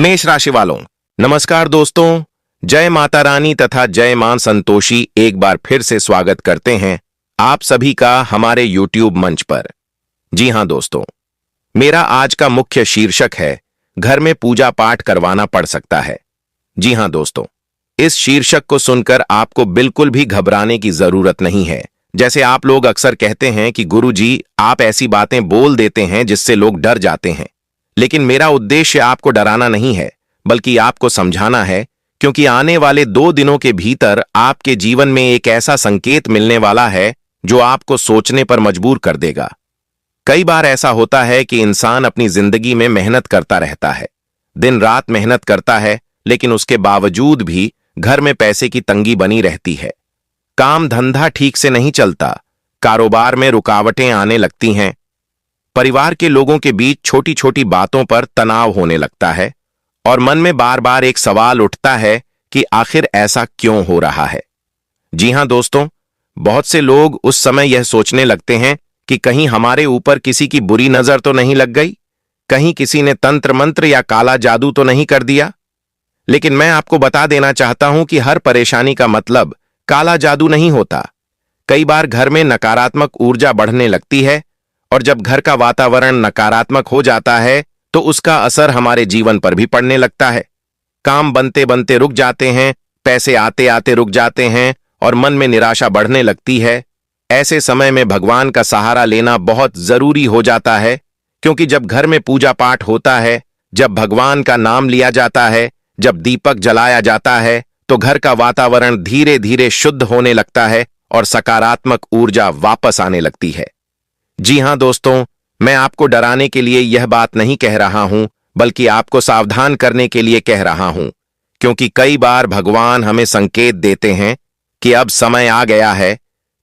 मेष राशि वालों, नमस्कार दोस्तों। जय माता रानी तथा जय मां संतोषी एक बार फिर से स्वागत करते हैं आप सभी का हमारे YouTube मंच पर। जी हां दोस्तों, मेरा आज का मुख्य शीर्षक है घर में पूजा पाठ करवाना पड़ सकता है। जी हां दोस्तों, इस शीर्षक को सुनकर आपको बिल्कुल भी घबराने की जरूरत नहीं है। जैसे आप लोग अक्सर कहते हैं कि गुरुजी आप ऐसी बातें बोल देते हैं जिससे लोग डर जाते हैं, लेकिन मेरा उद्देश्य आपको डराना नहीं है बल्कि आपको समझाना है, क्योंकि आने वाले 2 दिनों के भीतर आपके जीवन में एक ऐसा संकेत मिलने वाला है जो आपको सोचने पर मजबूर कर देगा। कई बार ऐसा होता है कि इंसान अपनी जिंदगी में मेहनत करता रहता है, दिन रात मेहनत करता है, लेकिन उसके बावजूद भी घर में पैसे की तंगी बनी रहती है। काम धंधा ठीक से नहीं चलता, कारोबार में रुकावटें आने लगती हैं, परिवार के लोगों के बीच छोटी छोटी बातों पर तनाव होने लगता है और मन में बार बार एक सवाल उठता है कि आखिर ऐसा क्यों हो रहा है। जी हां दोस्तों, बहुत से लोग उस समय यह सोचने लगते हैं कि कहीं हमारे ऊपर किसी की बुरी नजर तो नहीं लग गई, कहीं किसी ने तंत्र मंत्र या काला जादू तो नहीं कर दिया। लेकिन मैं आपको बता देना चाहता हूं कि हर परेशानी का मतलब काला जादू नहीं होता। कई बार घर में नकारात्मक ऊर्जा बढ़ने लगती है और जब घर का वातावरण नकारात्मक हो जाता है तो उसका असर हमारे जीवन पर भी पड़ने लगता है। काम बनते बनते रुक जाते हैं, पैसे आते आते रुक जाते हैं और मन में निराशा बढ़ने लगती है। ऐसे समय में भगवान का सहारा लेना बहुत जरूरी हो जाता है, क्योंकि जब घर में पूजा पाठ होता है, जब भगवान का नाम लिया जाता है, जब दीपक जलाया जाता है, तो घर का वातावरण धीरे धीरे शुद्ध होने लगता है और सकारात्मक ऊर्जा वापस आने लगती है। जी हां दोस्तों, मैं आपको डराने के लिए यह बात नहीं कह रहा हूं, बल्कि आपको सावधान करने के लिए कह रहा हूं, क्योंकि कई बार भगवान हमें संकेत देते हैं कि अब समय आ गया है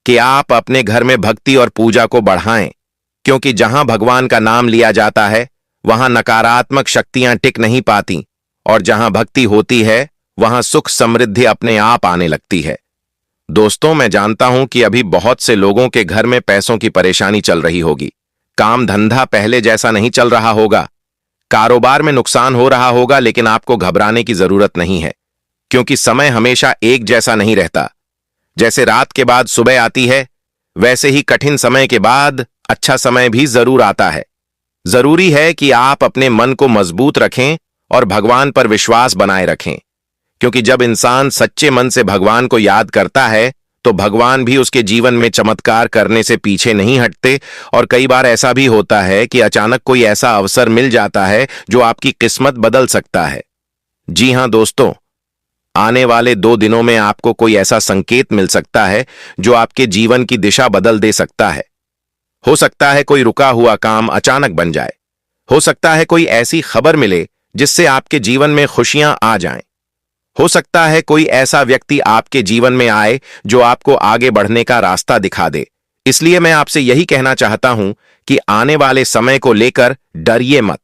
कि आप अपने घर में भक्ति और पूजा को बढ़ाएं, क्योंकि जहां भगवान का नाम लिया जाता है वहां नकारात्मक शक्तियां टिक नहीं पाती और जहां भक्ति होती है वहां सुख समृद्धि अपने आप आने लगती है। दोस्तों, मैं जानता हूं कि अभी बहुत से लोगों के घर में पैसों की परेशानी चल रही होगी, काम धंधा पहले जैसा नहीं चल रहा होगा, कारोबार में नुकसान हो रहा होगा, लेकिन आपको घबराने की जरूरत नहीं है, क्योंकि समय हमेशा एक जैसा नहीं रहता। जैसे रात के बाद सुबह आती है, वैसे ही कठिन समय के बाद अच्छा समय भी जरूर आता है। जरूरी है कि आप अपने मन को मजबूत रखें और भगवान पर विश्वास बनाए रखें, क्योंकि जब इंसान सच्चे मन से भगवान को याद करता है तो भगवान भी उसके जीवन में चमत्कार करने से पीछे नहीं हटते। और कई बार ऐसा भी होता है कि अचानक कोई ऐसा अवसर मिल जाता है जो आपकी किस्मत बदल सकता है। जी हां दोस्तों, आने वाले 2 दिनों में आपको कोई ऐसा संकेत मिल सकता है जो आपके जीवन की दिशा बदल दे सकता है। हो सकता है कोई रुका हुआ काम अचानक बन जाए, हो सकता है कोई ऐसी खबर मिले जिससे आपके जीवन में खुशियां आ जाएं, हो सकता है कोई ऐसा व्यक्ति आपके जीवन में आए जो आपको आगे बढ़ने का रास्ता दिखा दे। इसलिए मैं आपसे यही कहना चाहता हूं कि आने वाले समय को लेकर डरिए मत,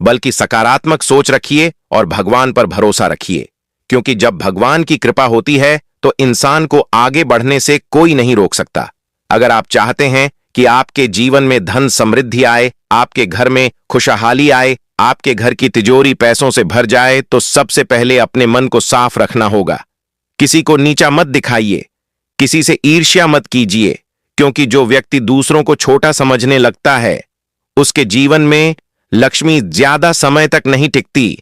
बल्कि सकारात्मक सोच रखिए और भगवान पर भरोसा रखिए, क्योंकि जब भगवान की कृपा होती है तो इंसान को आगे बढ़ने से कोई नहीं रोक सकता। अगर आप चाहते हैं कि आपके जीवन में धन समृद्धि आए, आपके घर में खुशहाली आए, आपके घर की तिजोरी पैसों से भर जाए, तो सबसे पहले अपने मन को साफ रखना होगा। किसी को नीचा मत दिखाइए, किसी से ईर्ष्या मत कीजिए, क्योंकि जो व्यक्ति दूसरों को छोटा समझने लगता है उसके जीवन में लक्ष्मी ज्यादा समय तक नहीं टिकती।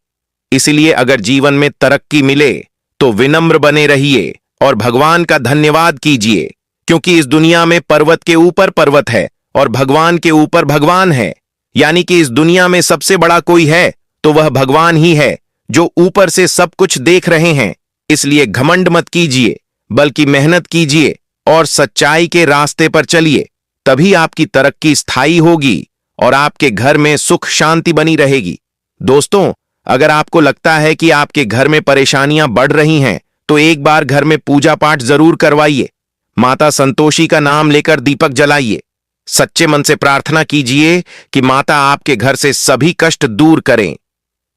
इसलिए अगर जीवन में तरक्की मिले तो विनम्र बने रहिए और भगवान का धन्यवाद कीजिए, क्योंकि इस दुनिया में पर्वत के ऊपर पर्वत है और भगवान के ऊपर भगवान है। यानी कि इस दुनिया में सबसे बड़ा कोई है तो वह भगवान ही है, जो ऊपर से सब कुछ देख रहे हैं। इसलिए घमंड मत कीजिए, बल्कि मेहनत कीजिए और सच्चाई के रास्ते पर चलिए। तभी आपकी तरक्की स्थायी होगी और आपके घर में सुख शांति बनी रहेगी। दोस्तों, अगर आपको लगता है कि आपके घर में परेशानियां बढ़ रही हैं, तो एक बार घर में पूजा पाठ जरूर करवाइए। माता संतोषी का नाम लेकर दीपक जलाइए। सच्चे मन से प्रार्थना कीजिए कि माता आपके घर से सभी कष्ट दूर करें,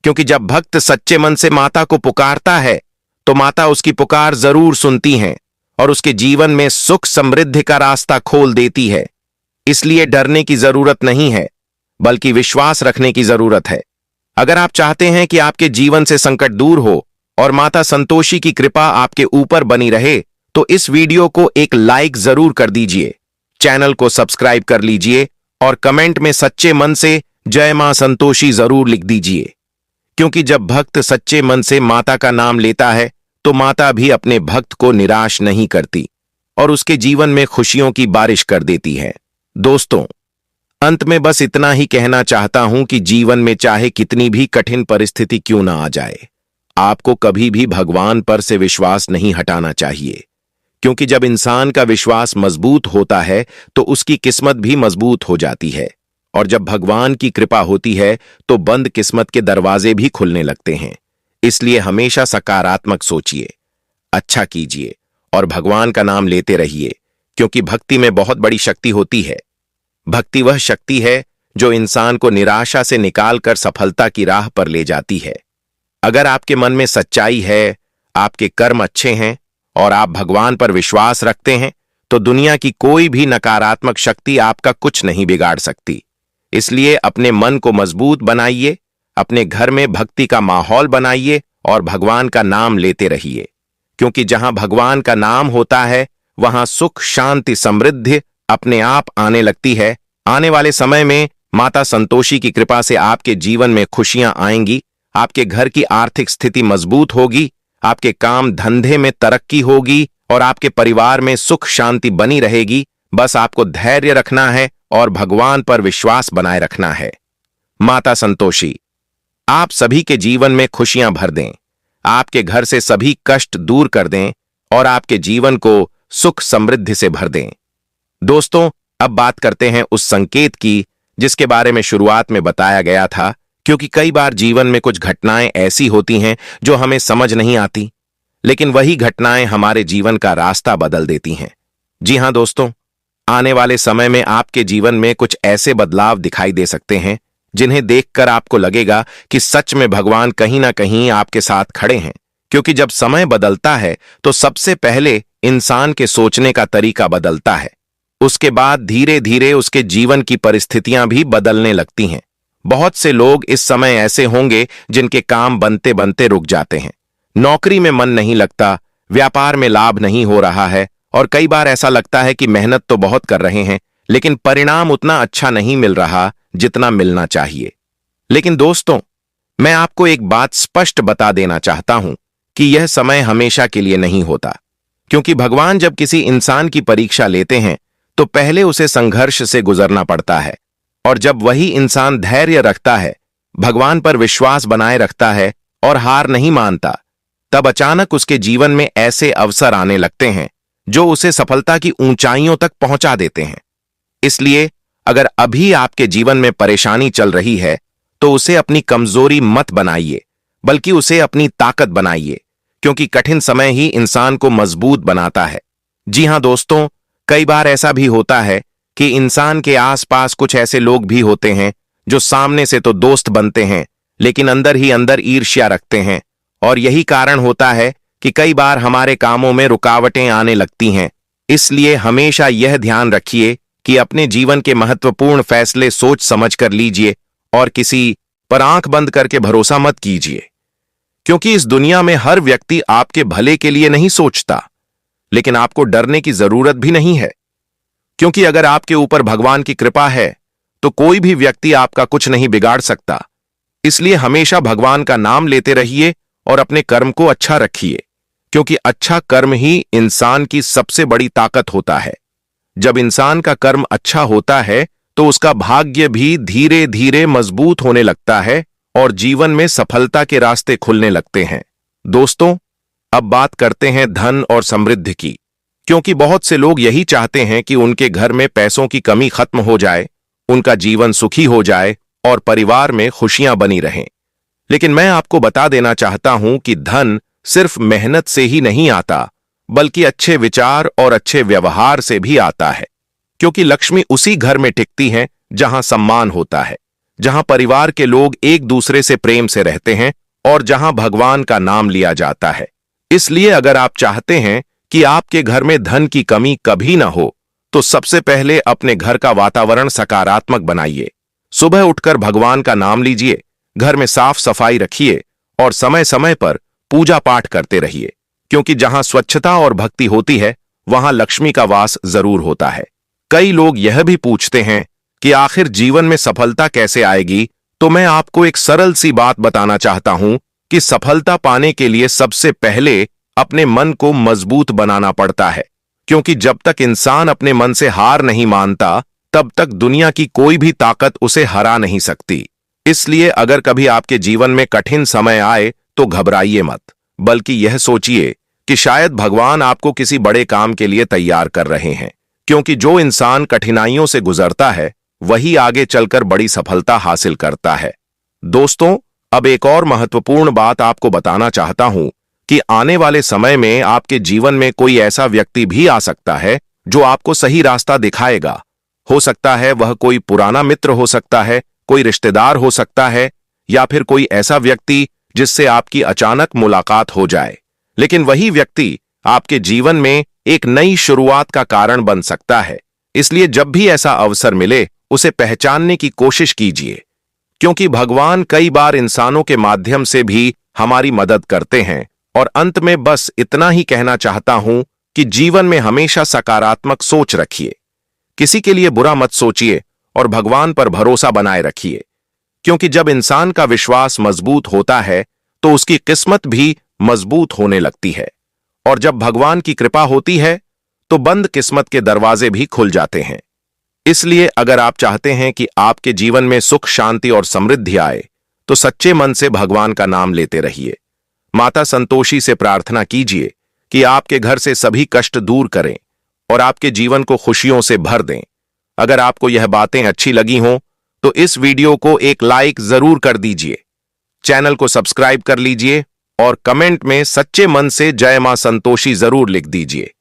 क्योंकि जब भक्त सच्चे मन से माता को पुकारता है तो माता उसकी पुकार जरूर सुनती हैं और उसके जीवन में सुख समृद्धि का रास्ता खोल देती है। इसलिए डरने की जरूरत नहीं है, बल्कि विश्वास रखने की जरूरत है। अगर आप चाहते हैं कि आपके जीवन से संकट दूर हो और माता संतोषी की कृपा आपके ऊपर बनी रहे, तो इस वीडियो को एक लाइक जरूर कर दीजिए, चैनल को सब्सक्राइब कर लीजिए और कमेंट में सच्चे मन से जय मां संतोषी जरूर लिख दीजिए। क्योंकि जब भक्त सच्चे मन से माता का नाम लेता है तो माता भी अपने भक्त को निराश नहीं करती और उसके जीवन में खुशियों की बारिश कर देती है। दोस्तों, अंत में बस इतना ही कहना चाहता हूं कि जीवन में चाहे कितनी भी कठिन परिस्थिति क्यों ना आ जाए, आपको कभी भी भगवान पर से विश्वास नहीं हटाना चाहिए। क्योंकि जब इंसान का विश्वास मजबूत होता है तो उसकी किस्मत भी मजबूत हो जाती है, और जब भगवान की कृपा होती है तो बंद किस्मत के दरवाजे भी खुलने लगते हैं। इसलिए हमेशा सकारात्मक सोचिए, अच्छा कीजिए और भगवान का नाम लेते रहिए, क्योंकि भक्ति में बहुत बड़ी शक्ति होती है। भक्ति वह शक्ति है जो इंसान को निराशा से निकालकर सफलता की राह पर ले जाती है। अगर आपके मन में सच्चाई है, आपके कर्म अच्छे हैं और आप भगवान पर विश्वास रखते हैं, तो दुनिया की कोई भी नकारात्मक शक्ति आपका कुछ नहीं बिगाड़ सकती। इसलिए अपने मन को मजबूत बनाइए, अपने घर में भक्ति का माहौल बनाइए और भगवान का नाम लेते रहिए। क्योंकि जहां भगवान का नाम होता है वहां सुख, शांति, समृद्धि अपने आप आने लगती है। आने वाले समय में माता संतोषी की कृपा से आपके जीवन में खुशियां आएंगी, आपके घर की आर्थिक स्थिति मजबूत होगी, आपके काम धंधे में तरक्की होगी और आपके परिवार में सुख शांति बनी रहेगी। बस आपको धैर्य रखना है और भगवान पर विश्वास बनाए रखना है। माता संतोषी आप सभी के जीवन में खुशियां भर दें, आपके घर से सभी कष्ट दूर कर दें और आपके जीवन को सुख समृद्धि से भर दें। दोस्तों, अब बात करते हैं उस संकेत की जिसके बारे में शुरुआत में बताया गया था। क्योंकि कई बार जीवन में कुछ घटनाएं ऐसी होती हैं जो हमें समझ नहीं आती, लेकिन वही घटनाएं हमारे जीवन का रास्ता बदल देती हैं। जी हां दोस्तों, आने वाले समय में आपके जीवन में कुछ ऐसे बदलाव दिखाई दे सकते हैं जिन्हें देखकर आपको लगेगा कि सच में भगवान कहीं ना कहीं आपके साथ खड़े हैं। क्योंकि जब समय बदलता है तो सबसे पहले इंसान के सोचने का तरीका बदलता है, उसके बाद धीरे धीरे उसके जीवन की परिस्थितियां भी बदलने लगती हैं। बहुत से लोग इस समय ऐसे होंगे जिनके काम बनते बनते रुक जाते हैं, नौकरी में मन नहीं लगता, व्यापार में लाभ नहीं हो रहा है और कई बार ऐसा लगता है कि मेहनत तो बहुत कर रहे हैं लेकिन परिणाम उतना अच्छा नहीं मिल रहा जितना मिलना चाहिए। लेकिन दोस्तों, मैं आपको एक बात स्पष्ट बता देना चाहता हूं कि यह समय हमेशा के लिए नहीं होता। क्योंकि भगवान जब किसी इंसान की परीक्षा लेते हैं तो पहले उसे संघर्ष से गुजरना पड़ता है, और जब वही इंसान धैर्य रखता है, भगवान पर विश्वास बनाए रखता है और हार नहीं मानता, तब अचानक उसके जीवन में ऐसे अवसर आने लगते हैं जो उसे सफलता की ऊंचाइयों तक पहुंचा देते हैं। इसलिए अगर अभी आपके जीवन में परेशानी चल रही है तो उसे अपनी कमजोरी मत बनाइए, बल्कि उसे अपनी ताकत बनाइए। क्योंकि कठिन समय ही इंसान को मजबूत बनाता है। जी हां दोस्तों, कई बार ऐसा भी होता है कि इंसान के आसपास कुछ ऐसे लोग भी होते हैं जो सामने से तो दोस्त बनते हैं लेकिन अंदर ही अंदर ईर्ष्या रखते हैं, और यही कारण होता है कि कई बार हमारे कामों में रुकावटें आने लगती हैं। इसलिए हमेशा यह ध्यान रखिए कि अपने जीवन के महत्वपूर्ण फैसले सोच समझ कर लीजिए और किसी पर आंख बंद करके भरोसा मत कीजिए। क्योंकि इस दुनिया में हर व्यक्ति आपके भले के लिए नहीं सोचता, लेकिन आपको डरने की जरूरत भी नहीं है। क्योंकि अगर आपके ऊपर भगवान की कृपा है तो कोई भी व्यक्ति आपका कुछ नहीं बिगाड़ सकता। इसलिए हमेशा भगवान का नाम लेते रहिए और अपने कर्म को अच्छा रखिए, क्योंकि अच्छा कर्म ही इंसान की सबसे बड़ी ताकत होता है। जब इंसान का कर्म अच्छा होता है तो उसका भाग्य भी धीरे धीरे मजबूत होने लगता है और जीवन में सफलता के रास्ते खुलने लगते हैं। दोस्तों, अब बात करते हैं धन और समृद्धि की। क्योंकि बहुत से लोग यही चाहते हैं कि उनके घर में पैसों की कमी खत्म हो जाए, उनका जीवन सुखी हो जाए और परिवार में खुशियां बनी रहें। लेकिन मैं आपको बता देना चाहता हूं कि धन सिर्फ मेहनत से ही नहीं आता, बल्कि अच्छे विचार और अच्छे व्यवहार से भी आता है। क्योंकि लक्ष्मी उसी घर में टिकती है जहां सम्मान होता है, जहां परिवार के लोग एक दूसरे से प्रेम से रहते हैं और जहां भगवान का नाम लिया जाता है। इसलिए अगर आप चाहते हैं कि आपके घर में धन की कमी कभी ना हो, तो सबसे पहले अपने घर का वातावरण सकारात्मक बनाइए। सुबह उठकर भगवान का नाम लीजिए, घर में साफ सफाई रखिए और समय समय पर पूजा पाठ करते रहिए, क्योंकि जहां स्वच्छता और भक्ति होती है वहां लक्ष्मी का वास जरूर होता है। कई लोग यह भी पूछते हैं कि आखिर जीवन में सफलता कैसे आएगी, तो मैं आपको एक सरल सी बात बताना चाहता हूं कि सफलता पाने के लिए सबसे पहले अपने मन को मजबूत बनाना पड़ता है, क्योंकि जब तक इंसान अपने मन से हार नहीं मानता तब तक दुनिया की कोई भी ताकत उसे हरा नहीं सकती। इसलिए अगर कभी आपके जीवन में कठिन समय आए तो घबराइए मत, बल्कि यह सोचिए कि शायद भगवान आपको किसी बड़े काम के लिए तैयार कर रहे हैं, क्योंकि जो इंसान कठिनाइयों से गुजरता है वही आगे चलकर बड़ी सफलता हासिल करता है। दोस्तों, अब एक और महत्वपूर्ण बात आपको बताना चाहता हूं कि आने वाले समय में आपके जीवन में कोई ऐसा व्यक्ति भी आ सकता है जो आपको सही रास्ता दिखाएगा। हो सकता है वह कोई पुराना मित्र हो सकता है, कोई रिश्तेदार हो सकता है, या फिर कोई ऐसा व्यक्ति जिससे आपकी अचानक मुलाकात हो जाए। लेकिन वही व्यक्ति आपके जीवन में एक नई शुरुआत का कारण बन सकता है। इसलिए जब भी ऐसा अवसर मिले उसे पहचानने की कोशिश कीजिए, क्योंकि भगवान कई बार इंसानों के माध्यम से भी हमारी मदद करते हैं। और अंत में बस इतना ही कहना चाहता हूं कि जीवन में हमेशा सकारात्मक सोच रखिए, किसी के लिए बुरा मत सोचिए और भगवान पर भरोसा बनाए रखिए, क्योंकि जब इंसान का विश्वास मजबूत होता है तो उसकी किस्मत भी मजबूत होने लगती है, और जब भगवान की कृपा होती है तो बंद किस्मत के दरवाजे भी खुल जाते हैं। इसलिए अगर आप चाहते हैं कि आपके जीवन में सुख, शांति और समृद्धि आए तो सच्चे मन से भगवान का नाम लेते रहिए। माता संतोषी से प्रार्थना कीजिए कि आपके घर से सभी कष्ट दूर करें और आपके जीवन को खुशियों से भर दें। अगर आपको यह बातें अच्छी लगी हों तो इस वीडियो को एक लाइक जरूर कर दीजिए, चैनल को सब्सक्राइब कर लीजिए और कमेंट में सच्चे मन से जय मां संतोषी जरूर लिख दीजिए,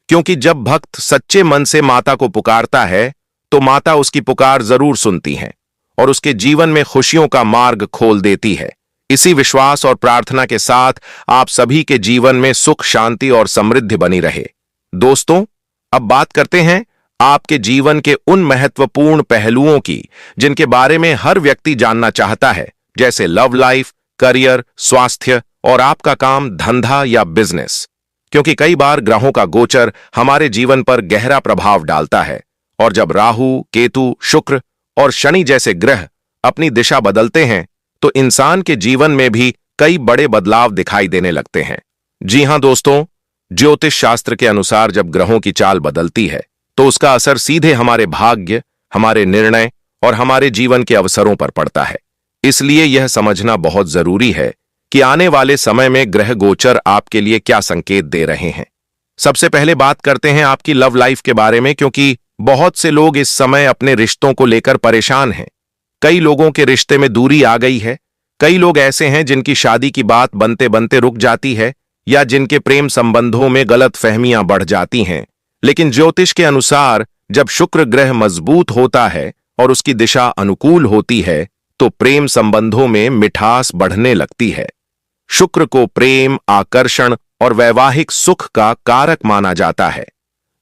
क्योंकि जब भक्त सच्चे मन से माता को पुकारता है तो माता उसकी पुकार जरूर सुनती हैं और उसके जीवन में खुशियों का मार्ग खोल देती है। इसी विश्वास और प्रार्थना के साथ आप सभी के जीवन में सुख, शांति और समृद्धि बनी रहे। दोस्तों, अब बात करते हैं आपके जीवन के उन महत्वपूर्ण पहलुओं की जिनके बारे में हर व्यक्ति जानना चाहता है, जैसे लव लाइफ, करियर, स्वास्थ्य और आपका काम, धंधा या बिजनेस। क्योंकि कई बार ग्रहों का गोचर हमारे जीवन पर गहरा प्रभाव डालता है, और जब राहु, केतु, शुक्र और शनि जैसे ग्रह अपनी दिशा बदलते हैं तो इंसान के जीवन में भी कई बड़े बदलाव दिखाई देने लगते हैं। जी हां दोस्तों, ज्योतिष शास्त्र के अनुसार जब ग्रहों की चाल बदलती है तो उसका असर सीधे हमारे भाग्य, हमारे निर्णय और हमारे जीवन के अवसरों पर पड़ता है। इसलिए यह समझना बहुत जरूरी है कि आने वाले समय में ग्रह गोचर आपके लिए क्या संकेत दे रहे हैं। सबसे पहले बात करते हैं आपकी लव लाइफ के बारे में, क्योंकि बहुत से लोग इस समय अपने रिश्तों को लेकर परेशान हैं। कई लोगों के रिश्ते में दूरी आ गई है। कई लोग ऐसे हैं जिनकी शादी की बात बनते बनते रुक जाती है, या जिनके प्रेम संबंधों में गलत फहमियां बढ़ जाती हैं। लेकिन ज्योतिष के अनुसार जब शुक्र ग्रह मजबूत होता है और उसकी दिशा अनुकूल होती है तो प्रेम संबंधों में मिठास बढ़ने लगती है। शुक्र को प्रेम, आकर्षण और वैवाहिक सुख का कारक माना जाता है।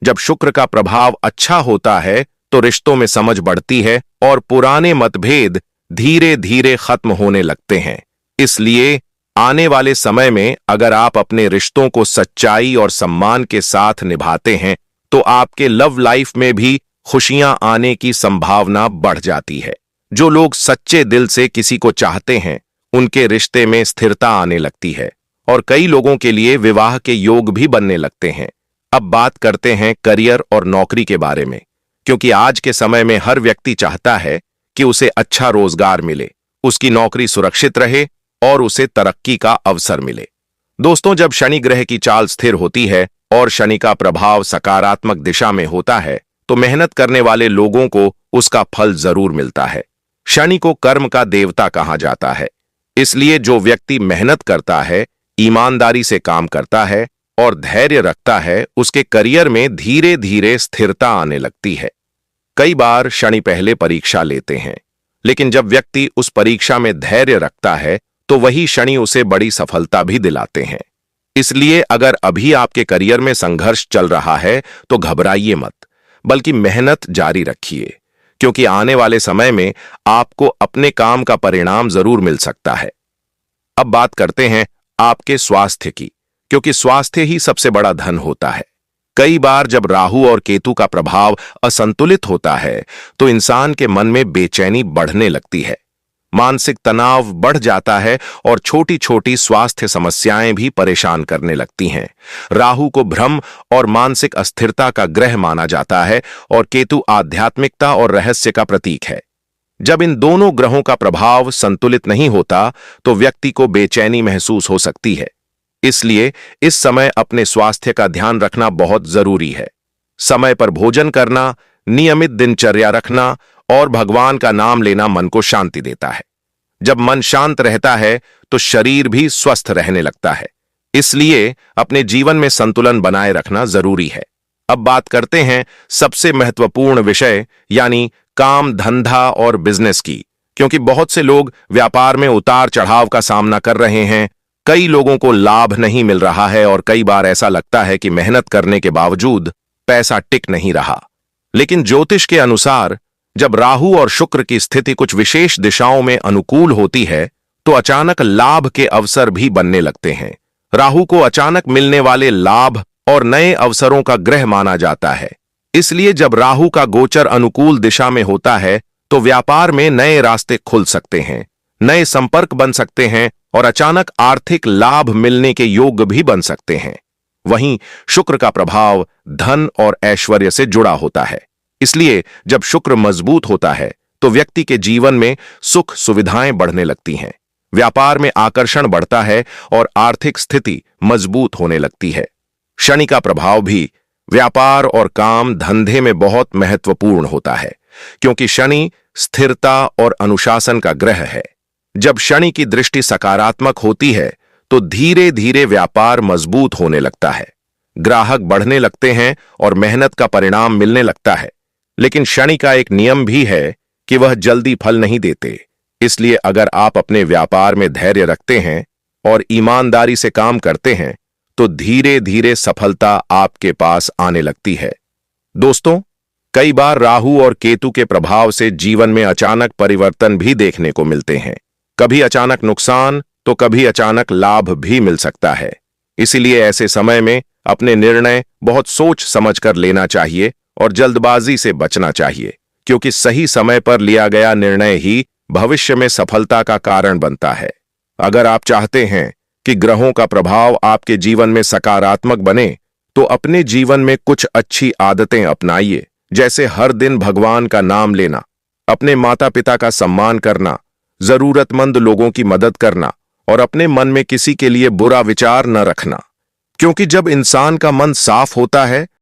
जब शुक्र का प्रभाव अच्छा होता है तो रिश्तों में समझ बढ़ती है और पुराने मतभेद धीरे धीरे खत्म होने लगते हैं। इसलिए आने वाले समय में अगर आप अपने रिश्तों को सच्चाई और सम्मान के साथ निभाते हैं तो आपके लव लाइफ में भी खुशियां आने की संभावना बढ़ जाती है। जो लोग सच्चे दिल से किसी को चाहते हैं उनके रिश्ते में स्थिरता आने लगती है और कई लोगों के लिए विवाह के योग भी बनने लगते हैं। अब बात करते हैं करियर और नौकरी के बारे में, क्योंकि आज के समय में हर व्यक्ति चाहता है कि उसे अच्छा रोजगार मिले, उसकी नौकरी सुरक्षित रहे और उसे तरक्की का अवसर मिले। दोस्तों, जब शनि ग्रह की चाल स्थिर होती है और शनि का प्रभाव सकारात्मक दिशा में होता है तो मेहनत करने वाले लोगों को उसका फल जरूर मिलता है। शनि को कर्म का देवता कहा जाता है, इसलिए जो व्यक्ति मेहनत करता है, ईमानदारी से काम करता है और धैर्य रखता है, उसके करियर में धीरे धीरे स्थिरता आने लगती है। कई बार शनि पहले परीक्षा लेते हैं, लेकिन जब व्यक्ति उस परीक्षा में धैर्य रखता है तो वही शनि उसे बड़ी सफलता भी दिलाते हैं। इसलिए अगर अभी आपके करियर में संघर्ष चल रहा है तो घबराइए मत, बल्कि मेहनत जारी रखिए, क्योंकि आने वाले समय में आपको अपने काम का परिणाम जरूर मिल सकता है। अब बात करते हैं आपके स्वास्थ्य की, क्योंकि स्वास्थ्य ही सबसे बड़ा धन होता है। कई बार जब राहु और केतु का प्रभाव असंतुलित होता है तो इंसान के मन में बेचैनी बढ़ने लगती है, मानसिक तनाव बढ़ जाता है और छोटी छोटी स्वास्थ्य समस्याएं भी परेशान करने लगती हैं। राहु को भ्रम और मानसिक अस्थिरता का ग्रह माना जाता है और केतु आध्यात्मिकता और रहस्य का प्रतीक है। जब इन दोनों ग्रहों का प्रभाव संतुलित नहीं होता तो व्यक्ति को बेचैनी महसूस हो सकती है। इसलिए इस समय अपने स्वास्थ्य का ध्यान रखना बहुत जरूरी है। समय पर भोजन करना, नियमित दिनचर्या रखना और भगवान का नाम लेना मन को शांति देता है। जब मन शांत रहता है तो शरीर भी स्वस्थ रहने लगता है। इसलिए अपने जीवन में संतुलन बनाए रखना जरूरी है। अब बात करते हैं सबसे महत्वपूर्ण विषय यानी काम, धंधा और बिजनेस की, क्योंकि बहुत से लोग व्यापार में उतार चढ़ाव का सामना कर रहे हैं। कई लोगों को लाभ नहीं मिल रहा है और कई बार ऐसा लगता है कि मेहनत करने के बावजूद पैसा टिक नहीं रहा। लेकिन ज्योतिष के अनुसार जब राहु और शुक्र की स्थिति कुछ विशेष दिशाओं में अनुकूल होती है तो अचानक लाभ के अवसर भी बनने लगते हैं। राहु को अचानक मिलने वाले लाभ और नए अवसरों का ग्रह माना जाता है। इसलिए जब राहु का गोचर अनुकूल दिशा में होता है तो व्यापार में नए रास्ते खुल सकते हैं, नए संपर्क बन सकते हैं और अचानक आर्थिक लाभ मिलने के योग भी बन सकते हैं। वहीं शुक्र का प्रभाव धन और ऐश्वर्य से जुड़ा होता है। इसलिए जब शुक्र मजबूत होता है तो व्यक्ति के जीवन में सुख सुविधाएं बढ़ने लगती हैं, व्यापार में आकर्षण बढ़ता है और आर्थिक स्थिति मजबूत होने लगती है। शनि का प्रभाव भी व्यापार और काम धंधे में बहुत महत्वपूर्ण होता है, क्योंकि शनि स्थिरता और अनुशासन का ग्रह है। जब शनि की दृष्टि सकारात्मक होती है तो धीरे धीरे व्यापार मजबूत होने लगता है, ग्राहक बढ़ने लगते हैं और मेहनत का परिणाम मिलने लगता है। लेकिन शनि का एक नियम भी है कि वह जल्दी फल नहीं देते। इसलिए अगर आप अपने व्यापार में धैर्य रखते हैं और ईमानदारी से काम करते हैं तो धीरे धीरे सफलता आपके पास आने लगती है। दोस्तों, कई बार राहु और केतु के प्रभाव से जीवन में अचानक परिवर्तन भी देखने को मिलते हैं। कभी अचानक नुकसान तो कभी अचानक लाभ भी मिल सकता है। इसीलिए ऐसे समय में अपने निर्णय बहुत सोच समझ कर लेना चाहिए और जल्दबाजी से बचना चाहिए, क्योंकि सही समय पर लिया गया निर्णय ही भविष्य में सफलता का कारण बनता है। अगर आप चाहते हैं कि ग्रहों का प्रभाव आपके जीवन में सकारात्मक बने तो अपने जीवन में कुछ अच्छी आदतें अपनाइए, जैसे हर दिन भगवान का नाम लेना, अपने माता पिता का सम्मान करना, जरूरतमंद लोगों की मदद करना और अपने मन में किसी के लिए बुरा विचार न रखना। क्योंकि जब इंसान का मन साफ होता है